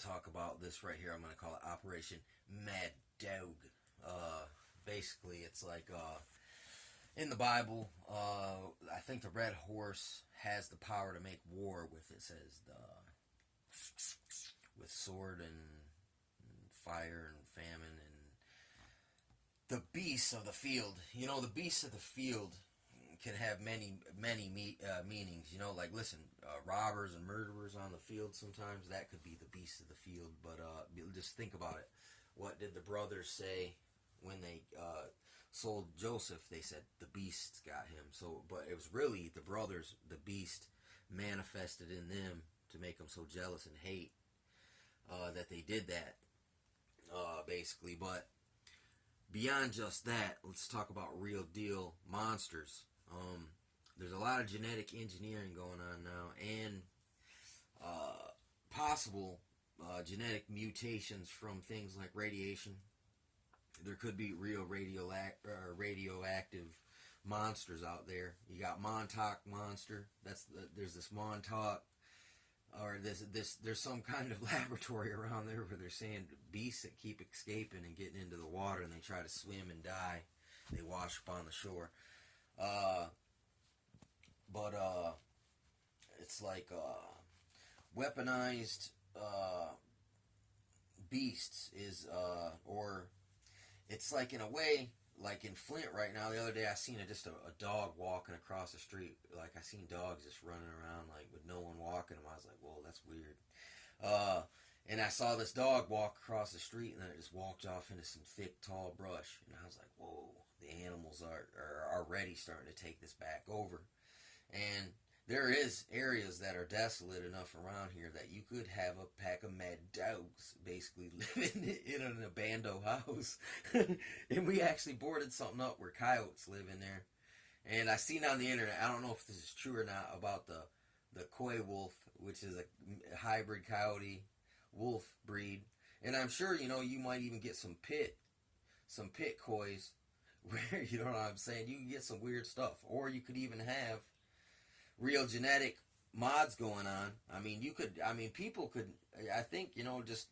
to talk about this right here. I'm going to call it Operation Mad Dawg. Basically, it's like in the Bible, I think the red horse has the power to make war with, it says, with sword and fire and famine and the beasts of the field. You know, the beasts of the field can have many meanings. You know, like, listen, robbers and murderers on the field, sometimes that could be the beasts of the field. But just think about it. What did the brothers say when they sold Joseph? They said the beasts got him. So, but it was really the brothers, the beast manifested in them to make them so jealous and hate that they did that, basically. But beyond just that, let's talk about real deal monsters. There's a lot of genetic engineering going on now, and possible genetic mutations from things like radiation. There could be real radioactive monsters out there. You got Montauk monster. There's this Montauk, or there's some kind of laboratory around there where they're saying beasts that keep escaping and getting into the water, and they try to swim and die. They wash up on the shore. But it's like weaponized beasts is, or it's like, in a way, like in Flint right now. The other day I seen just a dog walking across the street. Like, I seen dogs just running around like with no one walking them. I was like, whoa, that's weird. And I saw this dog walk across the street, and then it just walked off into some thick, tall brush. And I was like, whoa, the animals are already starting to take this back over. And there is areas that are desolate enough around here that you could have a pack of mad dogs basically living in an abandoned house. And we actually boarded something up where coyotes live in there. And I seen on the internet, I don't know if this is true or not, about the coy wolf, which is a hybrid coyote wolf breed. And I'm sure, you might even get some pit coys where, you know what I'm saying, you can get some weird stuff. Or you could even have real genetic mods going on. I mean, people could, I think, just,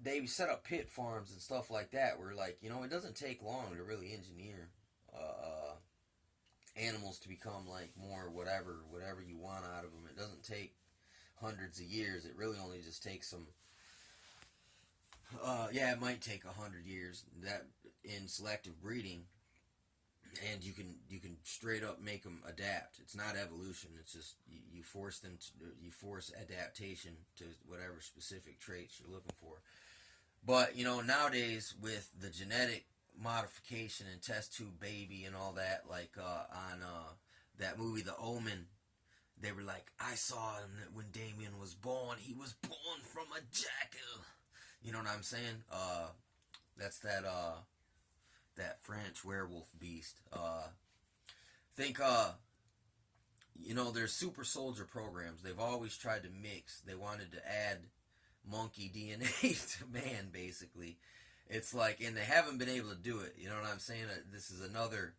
they set up pit farms and stuff like that where, like, it doesn't take long to really engineer animals to become, like, more whatever you want out of them. It doesn't take hundreds of years. It really only just takes some, it might take 100 years that in selective breeding. And you can straight up make them adapt. It's not evolution. It's just you force them you force adaptation to whatever specific traits you're looking for. But nowadays with the genetic modification and test tube baby and all that, like on that movie The Omen, they were like, I saw him when Damien was born. He was born from a jackal. You know what I'm saying? That's that French werewolf beast. There's super soldier programs. They've always tried to mix. They wanted to add monkey DNA to man, basically. It's like, and they haven't been able to do it. You know what I'm saying? This is another,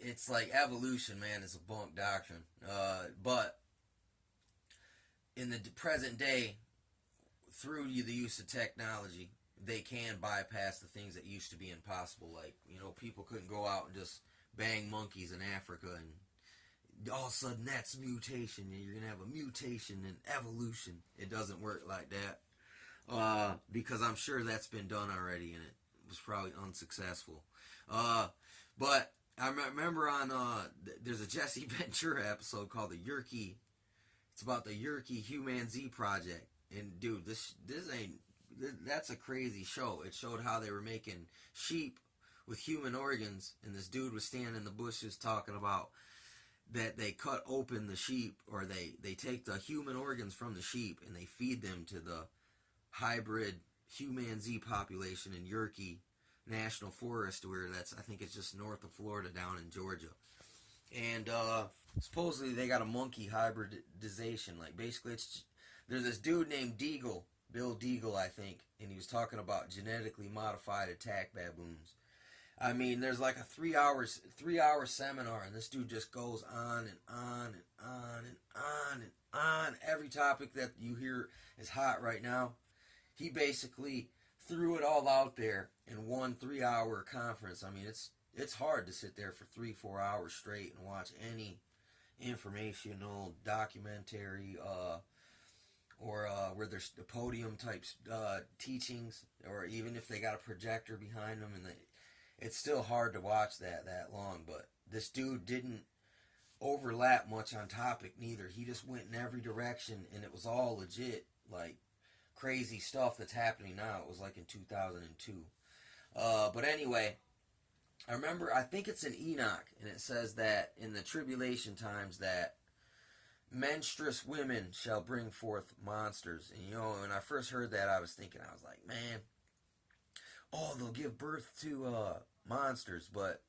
it's like evolution, man, is a bunk doctrine. But in the present day, through the use of technology, they can bypass the things that used to be impossible. Like, people couldn't go out and just bang monkeys in Africa and all of a sudden that's mutation and you're going to have a mutation in evolution. It doesn't work like that. Because I'm sure that's been done already and it was probably unsuccessful. But I remember on, there's a Jesse Ventura episode called the Yerkes. It's about the Yerkes Human Z Project. And dude, that's a crazy show. It showed how they were making sheep with human organs, and this dude was standing in the bushes talking about that they cut open the sheep, or they take the human organs from the sheep and they feed them to the hybrid human Z population in Yerkes National Forest, where I think it's just north of Florida down in Georgia. And supposedly they got a monkey hybridization. Like, basically there's this dude named Bill Deagle, I think, and he was talking about genetically modified attack baboons. I mean, there's like a 3 hour seminar, and this dude just goes on and on and on and on and on. Every topic that you hear is hot right now. He basically threw it all out there in one 3 hour conference. I mean, it's hard to sit there for 3-4 hours straight and watch any informational documentary or where there's podium type teachings, or even if they got a projector behind them, and it's still hard to watch that long. But this dude didn't overlap much on topic neither. He just went in every direction, and it was all legit, like crazy stuff that's happening now. It was like in 2002. But anyway, I think it's in Enoch, and it says that in the tribulation times that menstruous women shall bring forth monsters. And when I first heard that, I was like, man, oh, they'll give birth to monsters. But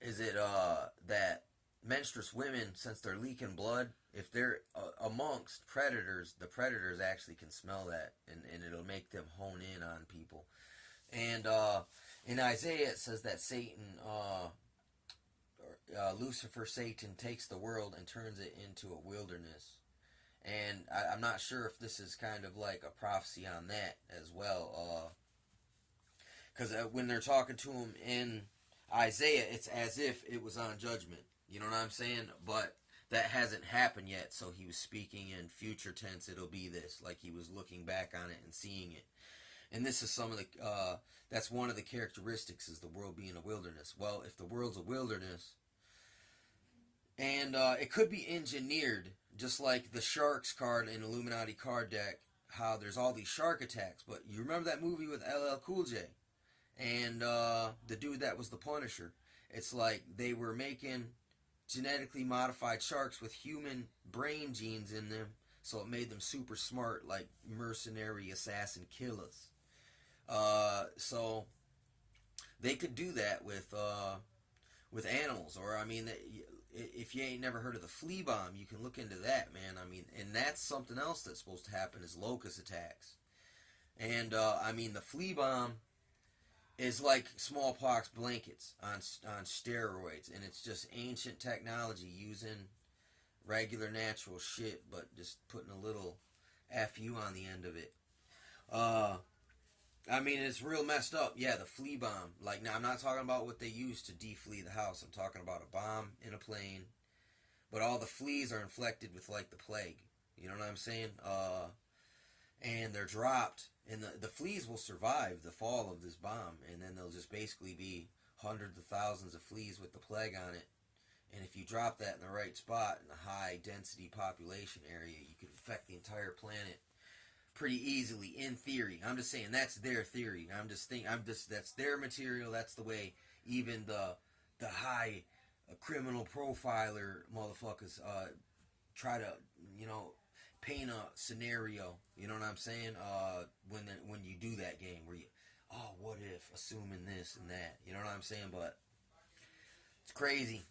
is it that menstruous women, since they're leaking blood, if they're amongst predators, the predators actually can smell that, and it'll make them hone in on people. And in Isaiah, it says that Lucifer, Satan, takes the world and turns it into a wilderness. And I'm not sure if this is kind of like a prophecy on that as well. Because when they're talking to him in Isaiah, it's as if it was on judgment. You know what I'm saying? But that hasn't happened yet, so he was speaking in future tense. It'll be this, like he was looking back on it and seeing it. And this is some of the, that's one of the characteristics, is the world being a wilderness. Well, if the world's a wilderness, and it could be engineered, just like the Sharks card in Illuminati card deck, how there's all these shark attacks. But you remember that movie with LL Cool J and the dude that was the Punisher? It's like they were making genetically modified sharks with human brain genes in them, so it made them super smart, like mercenary assassin killers. So they could do that with animals. Or I mean, if you ain't never heard of the flea bomb, you can look into that, man. I mean, and that's something else that's supposed to happen, is locust attacks. And I mean, the flea bomb is like smallpox blankets on steroids, and it's just ancient technology using regular natural shit, but just putting a little FU on the end of it. I mean, it's real messed up. Yeah, the flea bomb. Like, now I'm not talking about what they use to deflea the house. I'm talking about a bomb in a plane, but all the fleas are infected with like the plague. You know what I'm saying? And they're dropped, and the fleas will survive the fall of this bomb, and then there'll just basically be hundreds of thousands of fleas with the plague on it. And if you drop that in the right spot, in a high density population area, you could affect the entire planet pretty easily, in theory. I'm just saying, that's their theory. That's their material. That's the way even the high criminal profiler motherfuckers try to, paint a scenario. You know what I'm saying? When you do that game, where you, oh, what if, assuming this and that. You know what I'm saying? But it's crazy.